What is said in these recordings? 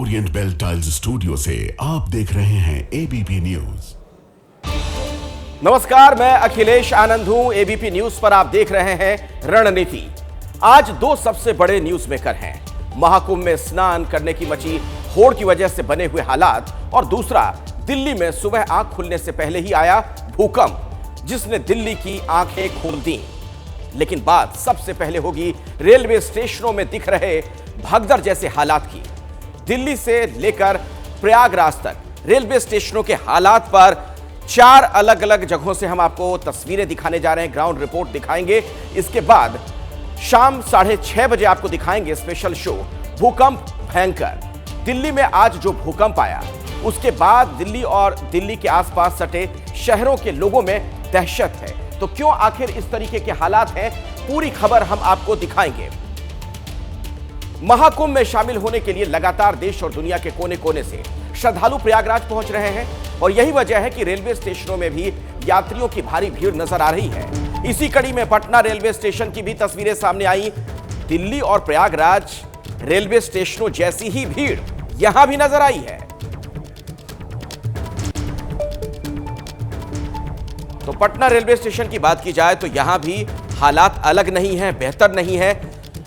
Orient bell tiles studio से आप देख रहे हैं एबीपी न्यूज। नमस्कार, मैं अखिलेश आनंद हूं। एबीपी न्यूज पर आप देख रहे हैं रणनीति। आज दो सबसे बड़े न्यूज मेकर हैं। महाकुंभ में स्नान करने की मची होड़ की वजह से बने हुए हालात, और दूसरा दिल्ली में सुबह आंख खुलने से पहले ही आया भूकंप, जिसने दिल्ली की आंखें खोल दी। लेकिन बात सबसे पहले होगी रेलवे स्टेशनों में दिख रहे भगदड़ जैसे हालात की। दिल्ली से लेकर प्रयागराज तक रेलवे स्टेशनों के हालात पर 4 अलग अलग जगहों से हम आपको तस्वीरें दिखाने जा रहे हैं, ग्राउंड रिपोर्ट दिखाएंगे। इसके बाद शाम 6:30 बजे आपको दिखाएंगे स्पेशल शो भूकंप भयंकर। दिल्ली में आज जो भूकंप आया, उसके बाद दिल्ली और दिल्ली के आसपास सटे शहरों के लोगों में दहशत है। तो क्यों आखिर इस तरीके के हालात हैं, पूरी खबर हम आपको दिखाएंगे। महाकुंभ में शामिल होने के लिए लगातार देश और दुनिया के कोने कोने से श्रद्धालु प्रयागराज पहुंच रहे हैं, और यही वजह है कि रेलवे स्टेशनों में भी यात्रियों की भारी भीड़ नजर आ रही है। इसी कड़ी में पटना रेलवे स्टेशन की भी तस्वीरें सामने आई। दिल्ली और प्रयागराज रेलवे स्टेशनों जैसी ही भीड़ यहां भी नजर आई है। तो पटना रेलवे स्टेशन की बात की जाए तो यहां भी हालात अलग नहीं है, बेहतर नहीं है।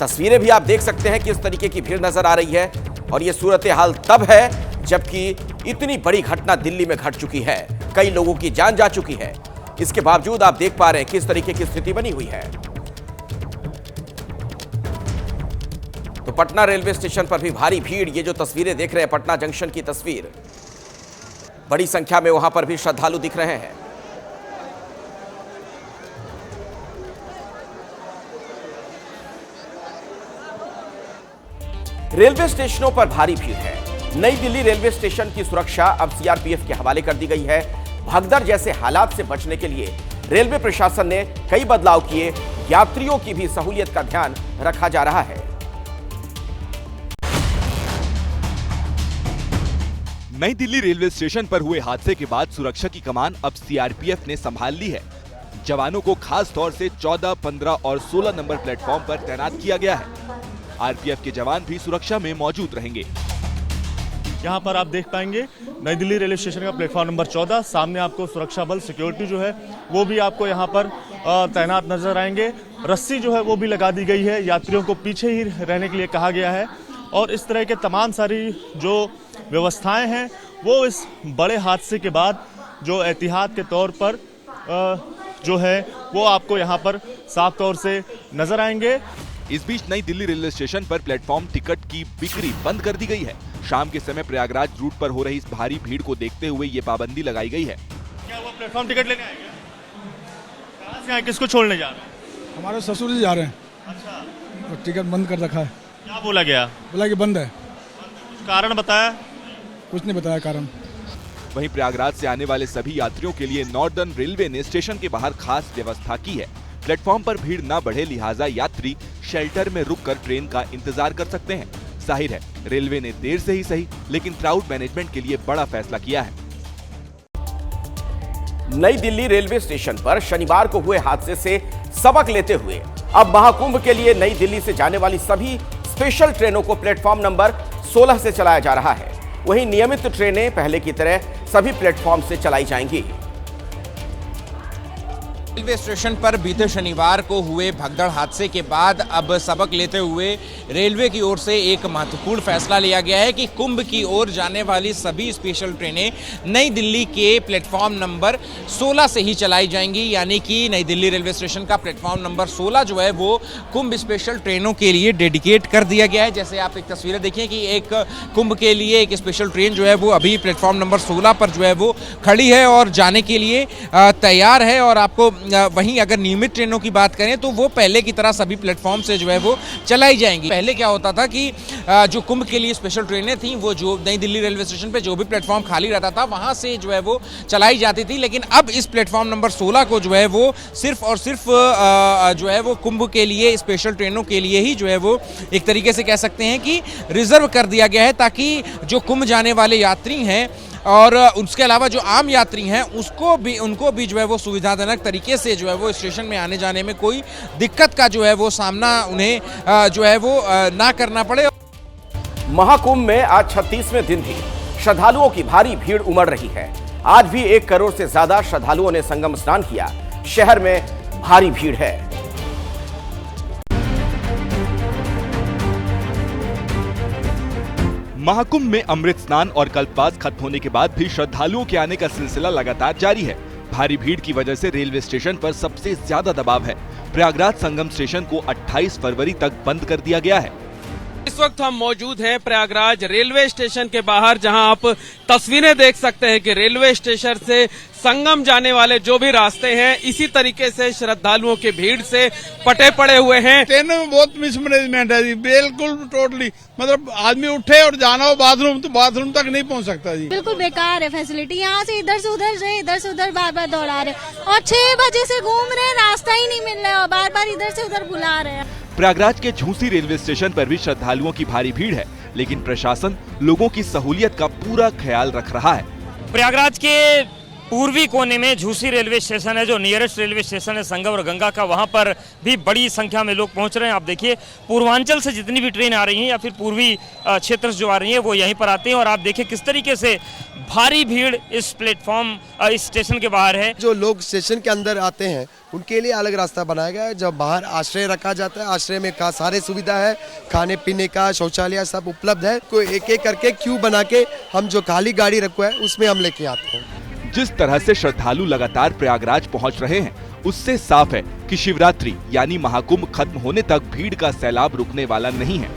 तस्वीरें भी आप देख सकते हैं कि इस तरीके की भीड़ नजर आ रही है, और यह सूरत हाल तब है जबकि इतनी बड़ी घटना दिल्ली में घट चुकी है, कई लोगों की जान जा चुकी है। इसके बावजूद आप देख पा रहे हैं किस तरीके की स्थिति बनी हुई है। तो पटना रेलवे स्टेशन पर भी भारी भीड़, ये जो तस्वीरें देख रहे हैं पटना जंक्शन की तस्वीर, बड़ी संख्या में वहां पर भी श्रद्धालु दिख रहे हैं। रेलवे स्टेशनों पर भारी भीड़ है। नई दिल्ली रेलवे स्टेशन की सुरक्षा अब सीआरपीएफ के हवाले कर दी गई है। भगदड़ जैसे हालात से बचने के लिए रेलवे प्रशासन ने कई बदलाव किए। यात्रियों की भी सहूलियत का ध्यान रखा जा रहा है। नई दिल्ली रेलवे स्टेशन पर हुए हादसे के बाद सुरक्षा की कमान अब सीआरपीएफ ने संभाल ली है। जवानों को खास तौर से 14, 15 और 16 नंबर प्लेटफॉर्म पर तैनात किया गया है। आरपीएफ के जवान भी सुरक्षा में मौजूद रहेंगे। यहाँ पर आप देख पाएंगे नई दिल्ली रेलवे स्टेशन का प्लेटफॉर्म नंबर 14, सामने आपको सुरक्षा बल सिक्योरिटी जो है वो भी आपको यहाँ पर तैनात नजर आएंगे। रस्सी जो है वो भी लगा दी गई है, यात्रियों को पीछे ही रहने के लिए कहा गया है, और इस तरह के तमाम सारी जो व्यवस्थाएं हैं वो इस बड़े हादसे के बाद जो एहतियात के तौर पर जो है वो आपको यहाँ पर साफ तौर से नजर आएंगे। इस बीच नई दिल्ली रेलवे स्टेशन पर प्लेटफॉर्म टिकट की बिक्री बंद कर दी गई है। शाम के समय प्रयागराज रूट पर हो रही इस भारी भीड़ को देखते हुए ये पाबंदी लगाई गई है। क्या वो प्लेटफॉर्म टिकट लेने आए क्या? कहाँ से आए, किसको छोड़ने जा रहे हैं? हमारे ससुर जी जा रहे हैं। अच्छा, और टिकट बंद कर रखा है। क्या बोला गया? बोला कि बंद है। कुछ कारण बताया? कुछ नहीं बताया कारण। वहीं प्रयागराज से आने वाले सभी यात्रियों के लिए नॉर्दर्न रेलवे ने स्टेशन के बाहर खास व्यवस्था की है। प्लेटफॉर्म पर भीड़ न बढ़े, लिहाजा यात्री शेल्टर में रुककर ट्रेन का इंतजार कर सकते हैं। जाहिर है रेलवे ने देर से ही सही, लेकिन क्राउड मैनेजमेंट के लिए बड़ा फैसला किया है। नई दिल्ली रेलवे स्टेशन पर शनिवार को हुए हादसे से सबक लेते हुए अब महाकुंभ के लिए नई दिल्ली से जाने वाली सभी स्पेशल ट्रेनों को प्लेटफॉर्म नंबर 16 से चलाया जा रहा है। वहीं नियमित ट्रेनें पहले की तरह सभी प्लेटफॉर्म से चलाई जाएंगी। रेलवे स्टेशन पर बीते शनिवार को हुए भगदड़ हादसे के बाद अब सबक लेते हुए रेलवे की ओर से एक महत्वपूर्ण फैसला लिया गया है कि कुंभ की ओर जाने वाली सभी स्पेशल ट्रेनें नई दिल्ली के प्लेटफॉर्म नंबर 16 से ही चलाई जाएंगी। यानी कि नई दिल्ली रेलवे स्टेशन का प्लेटफॉर्म नंबर 16 जो है वो कुंभ स्पेशल ट्रेनों के लिए डेडिकेट कर दिया गया है। जैसे आप एक तस्वीरें देखिए कि एक कुंभ के लिए एक स्पेशल ट्रेन जो है वो अभी प्लेटफॉर्म नंबर 16 पर जो है वो खड़ी है और जाने के लिए तैयार है। और आपको वहीं अगर नियमित ट्रेनों की बात करें तो वो पहले की तरह सभी प्लेटफॉर्म से जो है वो चलाई जाएंगी। पहले क्या होता था कि जो कुंभ के लिए स्पेशल ट्रेनें थीं वो जो नई दिल्ली रेलवे स्टेशन पे जो भी प्लेटफॉर्म खाली रहता था वहां से जो है वो चलाई जाती थी, लेकिन अब इस प्लेटफॉर्म नंबर 16 को जो है वो सिर्फ और सिर्फ जो है वो कुंभ के लिए स्पेशल ट्रेनों के लिए ही जो है वो एक तरीके से कह सकते हैं कि रिजर्व कर दिया गया है, ताकि जो कुंभ जाने वाले यात्री हैं और उसके अलावा जो आम यात्री हैं उनको भी जो है वो सुविधाजनक तरीके से जो है वो स्टेशन में आने जाने में कोई दिक्कत का जो है वो सामना उन्हें जो है वो ना करना पड़े। महाकुंभ में आज 36वें दिन भी श्रद्धालुओं की भारी भीड़ उमड़ रही है। आज भी 1 करोड़ से ज्यादा श्रद्धालुओं ने संगम स्नान किया। शहर में भारी भीड़ है। महाकुंभ में अमृत स्नान और कल्पवास खत्म होने के बाद भी श्रद्धालुओं के आने का सिलसिला लगातार जारी है। भारी भीड़ की वजह से रेलवे स्टेशन पर सबसे ज्यादा दबाव है। प्रयागराज संगम स्टेशन को 28 फरवरी तक बंद कर दिया गया है। इस वक्त हम मौजूद हैं प्रयागराज रेलवे स्टेशन के बाहर, जहां आप तस्वीरें देख सकते हैं कि रेलवे स्टेशन से संगम जाने वाले जो भी रास्ते हैं इसी तरीके से श्रद्धालुओं की भीड़ से पटे पड़े हुए हैं। ट्रेन में बहुत मिसमैनेजमेंट है जी, बिल्कुल टोटली। मतलब आदमी उठे और जाना हो बाथरूम तो बाथरूम तक नहीं पहुंच सकता जी। बिल्कुल बेकार है फैसिलिटी। यहाँ से इधर से उधर बार बार दौड़ा रहे और 6 बजे से घूम रहे, रास्ता ही नहीं मिल रहा है, बार बार इधर से उधर बुला रहे हैं। प्रयागराज के झूसी रेलवे स्टेशन पर भी श्रद्धालुओं की भारी भीड़ है, लेकिन प्रशासन लोगों की सहूलियत का पूरा ख्याल रख रहा है। प्रयागराज के पूर्वी कोने में झूसी रेलवे स्टेशन है, जो नियरेस्ट रेलवे स्टेशन है संगम और गंगा का, वहां पर भी बड़ी संख्या में लोग पहुंच रहे हैं। आप देखिए पूर्वांचल से जितनी भी ट्रेन आ रही हैं या फिर पूर्वी क्षेत्र से जो आ रही हैं वो यहीं पर आते हैं और आप देखिए किस तरीके से भारी भीड़ इस प्लेटफॉर्म इस स्टेशन के बाहर है। जो लोग स्टेशन के अंदर आते हैं उनके लिए अलग रास्ता बनाया गया है। जब बाहर आश्रय रखा जाता है, आश्रय में का सारे सुविधा है, खाने पीने का, शौचालय सब उपलब्ध है। कोई एक एक करके क्यू बना के हम जो खाली गाड़ी रखा है उसमें हम लेके आते हैं। जिस तरह से श्रद्धालु लगातार प्रयागराज पहुंच रहे हैं उससे साफ है कि शिवरात्रि यानी महाकुंभ खत्म होने तक भीड़ का सैलाब रुकने वाला नहीं है।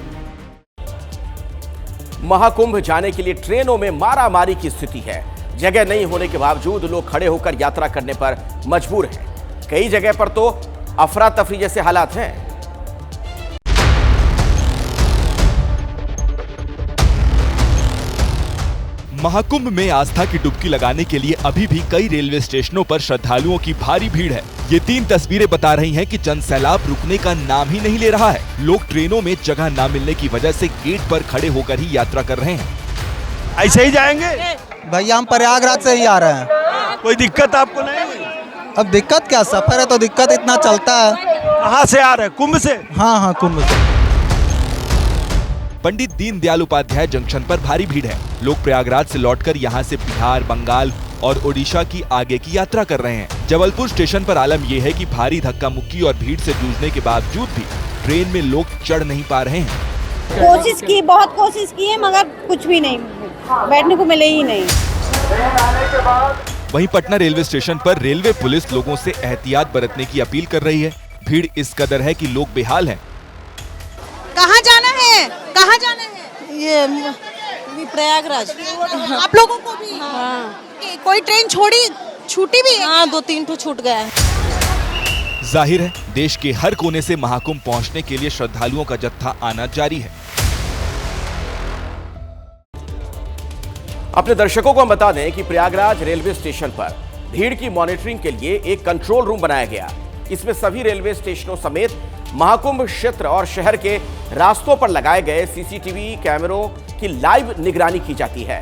महाकुंभ जाने के लिए ट्रेनों में मारामारी की स्थिति है। जगह नहीं होने के बावजूद लोग खड़े होकर यात्रा करने पर मजबूर हैं। कई जगह पर तो अफरा तफरी जैसे हालात हैं। महाकुंभ में आस्था की डुबकी लगाने के लिए अभी भी कई रेलवे स्टेशनों पर श्रद्धालुओं की भारी भीड़ है। ये 3 तस्वीरें बता रही हैं कि जनसैलाब रुकने का नाम ही नहीं ले रहा है। लोग ट्रेनों में जगह न मिलने की वजह से गेट पर खड़े होकर ही यात्रा कर रहे हैं। ऐसे ही जाएंगे भैया, हम प्रयागराज से ही आ रहे हैं। कोई दिक्कत आपको नहीं हुई? अब दिक्कत क्या, सफर है तो दिक्कत इतना चलता है। कहाँ से आ रहे हैं? कुंभ से? हाँ, कुंभ से। पंडित दीनदयाल उपाध्याय जंक्शन पर भारी भीड़ है। लोग प्रयागराज से लौटकर यहां से बिहार, बंगाल और ओडिशा की आगे की यात्रा कर रहे हैं। जबलपुर स्टेशन पर आलम यह है कि भारी धक्का मुक्की और भीड़ से जूझने के बावजूद भी ट्रेन में लोग चढ़ नहीं पा रहे हैं। बहुत कोशिश की है मगर कुछ भी नहीं, बैठने को मिले ही नहीं। वहीं पटना रेलवे स्टेशन पर रेलवे पुलिस लोगों से एहतियात बरतने की अपील कर रही है। भीड़ इस कदर है कि लोग बेहाल हैं। कहाँ जाना है? कहाँ जाना है? ये प्रयागराज। आप लोगों को भी? हाँ। कोई ट्रेन छूटी भी है? हाँ, 2-3 तो छूट गया है। जाहिर है देश के हर कोने से महाकुंभ पहुंचने के लिए श्रद्धालुओं का जत्था आना जारी है। अपने दर्शकों को हम बता दें कि प्रयागराज रेलवे स्टेशन पर भीड़ की मॉनिटरिंग के लिए एक कंट्रोल रूम बनाया गया। इसमें सभी रेलवे स्टेशनों समेत महाकुंभ क्षेत्र और शहर के रास्तों पर लगाए गए सीसीटीवी कैमरों की लाइव निगरानी की जाती है।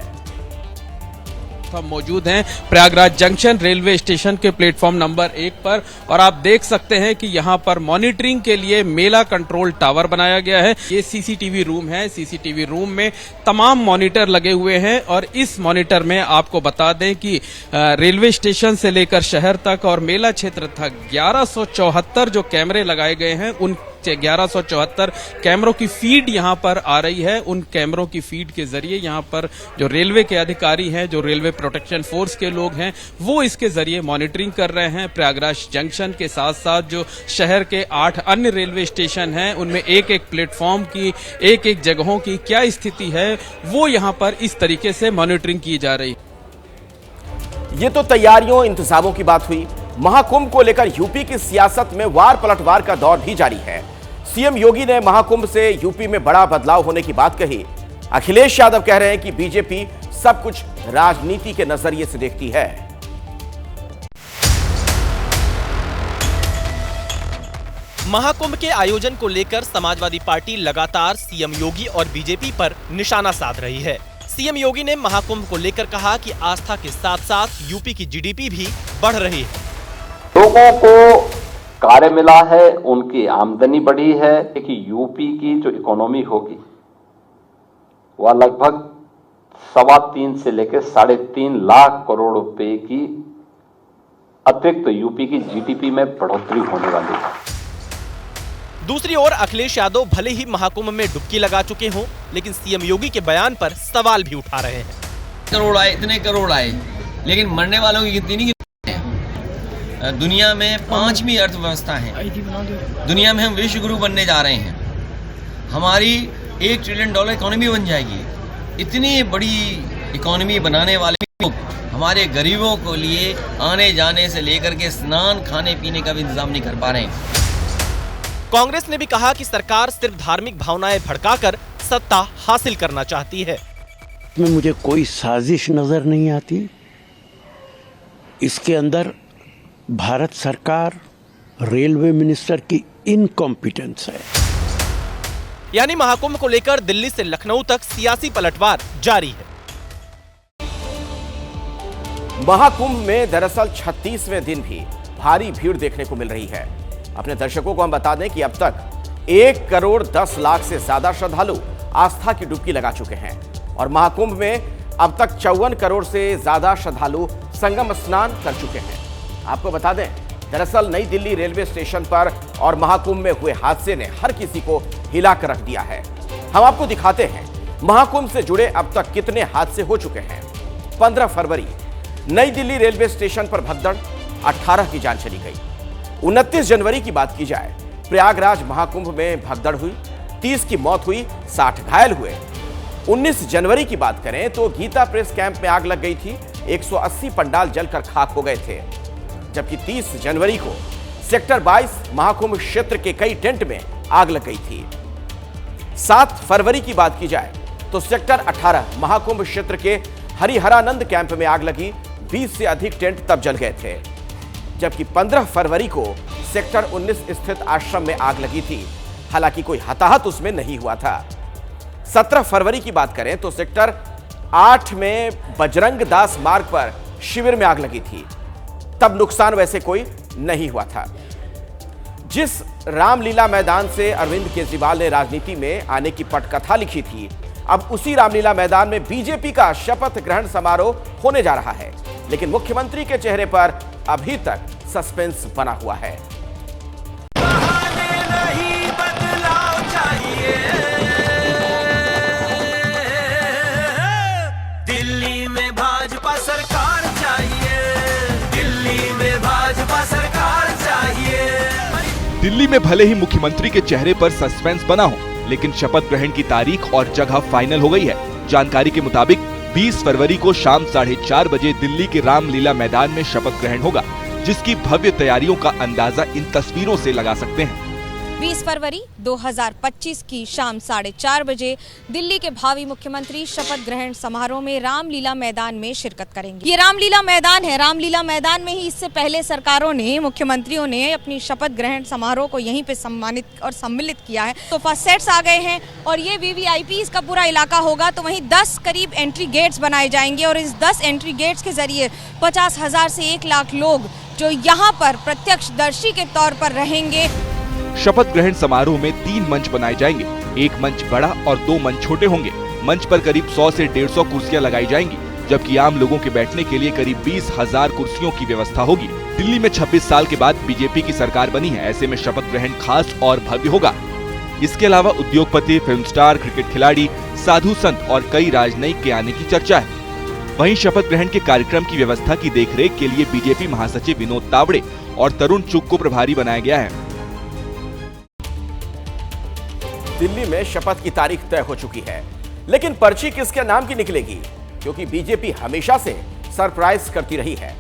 हम मौजूद हैं प्रयागराज जंक्शन रेलवे स्टेशन के प्लेटफॉर्म नंबर 1 पर और आप देख सकते हैं कि यहां पर मॉनिटरिंग के लिए मेला कंट्रोल टावर बनाया गया है। ये सीसीटीवी रूम है। सीसीटीवी रूम में तमाम मॉनिटर लगे हुए हैं और इस मॉनिटर में आपको बता दें कि रेलवे स्टेशन से लेकर शहर तक और मेला क्षेत्र तक 1174 जो कैमरे लगाए गए हैं, उन 1174 कैमरों की फीड यहां पर आ रही है। उन कैमरों की फीड के जरिए यहां पर जो रेलवे के अधिकारी हैं, जो रेलवे प्रोटेक्शन फोर्स के लोग हैं, वो इसके जरिए मॉनिटरिंग कर रहे हैं। प्रयागराज जंक्शन के साथ साथ जो शहर के 8 अन्य रेलवे स्टेशन हैं, उनमें एक एक प्लेटफॉर्म की, एक एक जगहों की क्या स्थिति है, वो यहां पर इस तरीके से मॉनिटरिंग की जा रही है। ये तो तैयारियों इंतजामों की बात हुई। महाकुंभ को लेकर यूपी की सियासत में वार पलटवार का दौर भी जारी है। सीएम योगी ने महाकुंभ से यूपी में बड़ा बदलाव होने की बात कही। अखिलेश यादव कह रहे हैं कि बीजेपी सब कुछ राजनीति के नजरिए से देखती है। महाकुंभ के आयोजन को लेकर समाजवादी पार्टी लगातार सीएम योगी और बीजेपी पर निशाना साध रही है। सीएम योगी ने महाकुंभ को लेकर कहा कि आस्था के साथ साथ यूपी की जीडीपी भी बढ़ रही है। लोगों को कार्य मिला है, उनकी आमदनी बढ़ी है कि यूपी की जो इकोनॉमी होगी वह लगभग 3.25 से लेकर 3.5 लाख करोड़ रुपए की अतिरिक्त यूपी की जीडीपी में बढ़ोतरी होने वाली है। दूसरी ओर अखिलेश यादव भले ही महाकुंभ में डुबकी लगा चुके हों, लेकिन सीएम योगी के बयान पर सवाल भी उठा रहे हैं। करोड़ आए, इतने करोड़ आए, लेकिन मरने वालों की गिनती नहीं है। दुनिया में 5वीं अर्थव्यवस्था है, दुनिया में हम विश्व गुरु बनने जा रहे हैं, हमारी $1 ट्रिलियन इकोनॉमी बन जाएगी। इतनी बड़ी इकोनॉमी बनाने वाले लोग हमारे गरीबों को लिए आने जाने से लेकर के स्नान, खाने पीने का भी इंतजाम नहीं कर पा रहे हैं। कांग्रेस ने भी कहा कि सरकार सिर्फ धार्मिक भावनाएं भड़काकर सत्ता हासिल करना चाहती है। इसमें मुझे कोई साजिश नजर नहीं आती। इसके अंदर भारत सरकार, रेलवे मिनिस्टर की इनकॉम्पिटेंस है। यानी महाकुंभ को लेकर दिल्ली से लखनऊ तक सियासी पलटवार जारी है। महाकुंभ में दरअसल 36वें दिन भी भारी भीड़ देखने को मिल रही है। अपने दर्शकों को हम बता दें कि अब तक 1 करोड़ 10 लाख से ज्यादा श्रद्धालु आस्था की डुबकी लगा चुके हैं और महाकुंभ में अब तक 54 करोड़ से ज्यादा श्रद्धालु संगम स्नान कर चुके हैं। आपको बता दें, दरअसल नई दिल्ली रेलवे स्टेशन पर और महाकुंभ में हुए हादसे ने हर किसी को हिला कर रख दिया है। हम आपको दिखाते हैं महाकुंभ से जुड़े अब तक कितने हादसे हो चुके हैं। 15 फरवरी नई दिल्ली रेलवे स्टेशन पर भगदड़, 18 की जान चली गई। 29 जनवरी की बात की जाए, प्रयागराज महाकुंभ में भगदड़ हुई, 30 की मौत हुई, 60 घायल हुए। 19 जनवरी की बात करें तो गीता प्रेस कैंप में आग लग गई थी, 180 पंडाल जलकर खाक हो गए थे। जबकि 30 जनवरी को सेक्टर 22 महाकुंभ क्षेत्र के कई टेंट में आग लग गई थी। 7 फरवरी की बात की जाए तो सेक्टर 18 महाकुंभ क्षेत्र के हरिहरानंद कैंप में आग लगी, 20 से अधिक टेंट तब जल गए थे। जबकि 15 फरवरी को सेक्टर 19 स्थित आश्रम में आग लगी थी, हालांकि कोई हताहत उसमें नहीं हुआ था। 17 फरवरी की बात करें तो सेक्टर 8 में बजरंग दास मार्ग पर शिविर में आग लगी थी, तब नुकसान वैसे कोई नहीं हुआ था। जिस रामलीला मैदान से अरविंद केजरीवाल ने राजनीति में आने की पटकथा लिखी थी, अब उसी रामलीला मैदान में बीजेपी का शपथ ग्रहण समारोह होने जा रहा है, लेकिन मुख्यमंत्री के चेहरे पर अभी तक सस्पेंस बना हुआ है। दिल्ली में भाजपा सरकार चाहिए, दिल्ली में भाजपा सरकार चाहिए। दिल्ली में भले ही मुख्यमंत्री के चेहरे पर सस्पेंस बना हो, लेकिन शपथ ग्रहण की तारीख और जगह फाइनल हो गई है। जानकारी के मुताबिक 20 फरवरी को शाम 4:30 बजे दिल्ली के रामलीला मैदान में शपथ ग्रहण होगा, जिसकी भव्य तैयारियों का अंदाजा इन तस्वीरों से लगा सकते हैं। 20 फरवरी 2025 की शाम 4:30 बजे दिल्ली के भावी मुख्यमंत्री शपथ ग्रहण समारोह में रामलीला मैदान में शिरकत करेंगे। ये रामलीला मैदान है। रामलीला मैदान में ही इससे पहले सरकारों ने, मुख्यमंत्रियों ने अपनी शपथ ग्रहण समारोह को यहीं पे सम्मानित और सम्मिलित किया है। सोफा सेट्स आ गए हैं और ये वीवीआईपी का पूरा इलाका होगा। तो वहीं 10 करीब एंट्री गेट्स बनाए जाएंगे और इस 10 एंट्री गेट्स के जरिए 50,000 से 1 लाख लोग जो यहाँ पर प्रत्यक्षदर्शी के तौर पर रहेंगे। शपथ ग्रहण समारोह में 3 मंच बनाए जाएंगे, एक मंच बड़ा और 2 मंच छोटे होंगे। मंच पर करीब 100 से 150 कुर्सियां लगाई जाएंगी, जबकि आम लोगों के बैठने के लिए करीब 20,000 कुर्सियों की व्यवस्था होगी। दिल्ली में 26 साल के बाद बीजेपी की सरकार बनी है, ऐसे में शपथ ग्रहण खास और भव्य होगा। इसके अलावा उद्योगपति, फिल्म स्टार, क्रिकेट खिलाड़ी, साधु संत और कई राजनयिक के आने की चर्चा है। वहीं शपथ ग्रहण के कार्यक्रम की व्यवस्था की देखरेख के लिए बीजेपी महासचिव विनोद तावड़े और तरुण चुग को प्रभारी बनाया गया है। दिल्ली में शपथ की तारीख तय हो चुकी है, लेकिन पर्ची किसके नाम की निकलेगी, क्योंकि बीजेपी हमेशा से सरप्राइज करती रही है।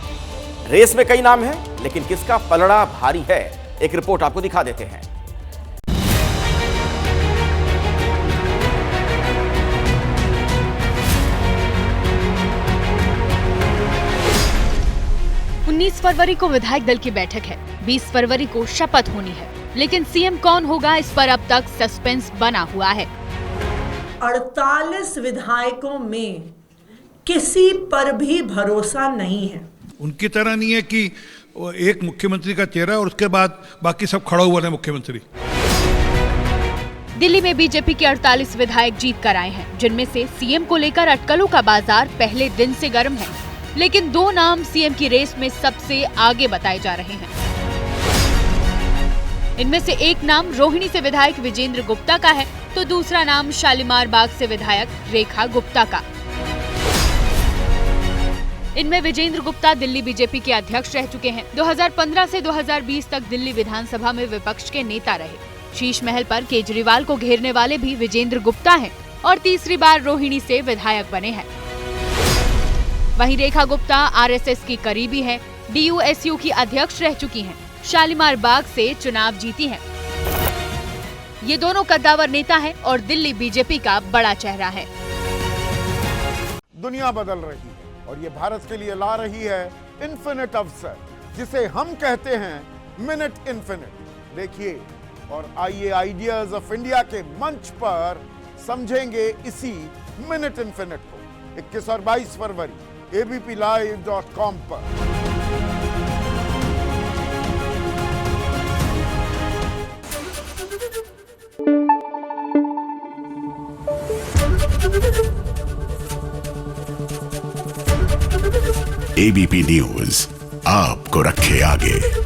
रेस में कई नाम हैं, लेकिन किसका पलड़ा भारी है, एक रिपोर्ट आपको दिखा देते हैं। फरवरी को विधायक दल की बैठक है, 20 फरवरी को शपथ होनी है, लेकिन सीएम कौन होगा इस पर अब तक सस्पेंस बना हुआ है। 48 विधायकों में किसी पर भी भरोसा नहीं है। उनकी तरह नहीं है कि एक मुख्यमंत्री का चेहरा और उसके बाद बाकी सब खड़ा हुआ है मुख्यमंत्री। दिल्ली में बीजेपी के 48 विधायक जीत कर आए हैं, जिनमें से सीएम को लेकर अटकलों का बाजार पहले दिन से गर्म है। लेकिन 2 नाम सीएम की रेस में सबसे आगे बताए जा रहे हैं। इनमें से एक नाम रोहिणी से विधायक विजेंद्र गुप्ता का है, तो दूसरा नाम शालीमार बाग से विधायक रेखा गुप्ता का। इनमें विजेंद्र गुप्ता दिल्ली बीजेपी के अध्यक्ष रह चुके हैं। 2015 से 2020 तक दिल्ली विधानसभा में विपक्ष के नेता रहे। शीश महल पर केजरीवाल को घेरने वाले भी विजेंद्र गुप्ता हैं और तीसरी बार रोहिणी से विधायक बने हैं। वहीं रेखा गुप्ता आरएसएस की करीबी हैं, डीयूएसयू की अध्यक्ष रह चुकी हैं, शालीमार बाग से चुनाव जीती हैं। ये दोनों कद्दावर नेता हैं और दिल्ली बीजेपी का बड़ा चेहरा है। दुनिया बदल रही है और ये भारत के लिए ला रही है इन्फिनिट अवसर, जिसे हम कहते हैं मिनट इन्फिनिट। देखिए और आइए आइडियाज ऑफ इंडिया के मंच पर समझेंगे इसी मिनट इन्फिनिट को 21 और 22 फरवरी abplive.com पर। एबीपी न्यूज आपको रखे आगे।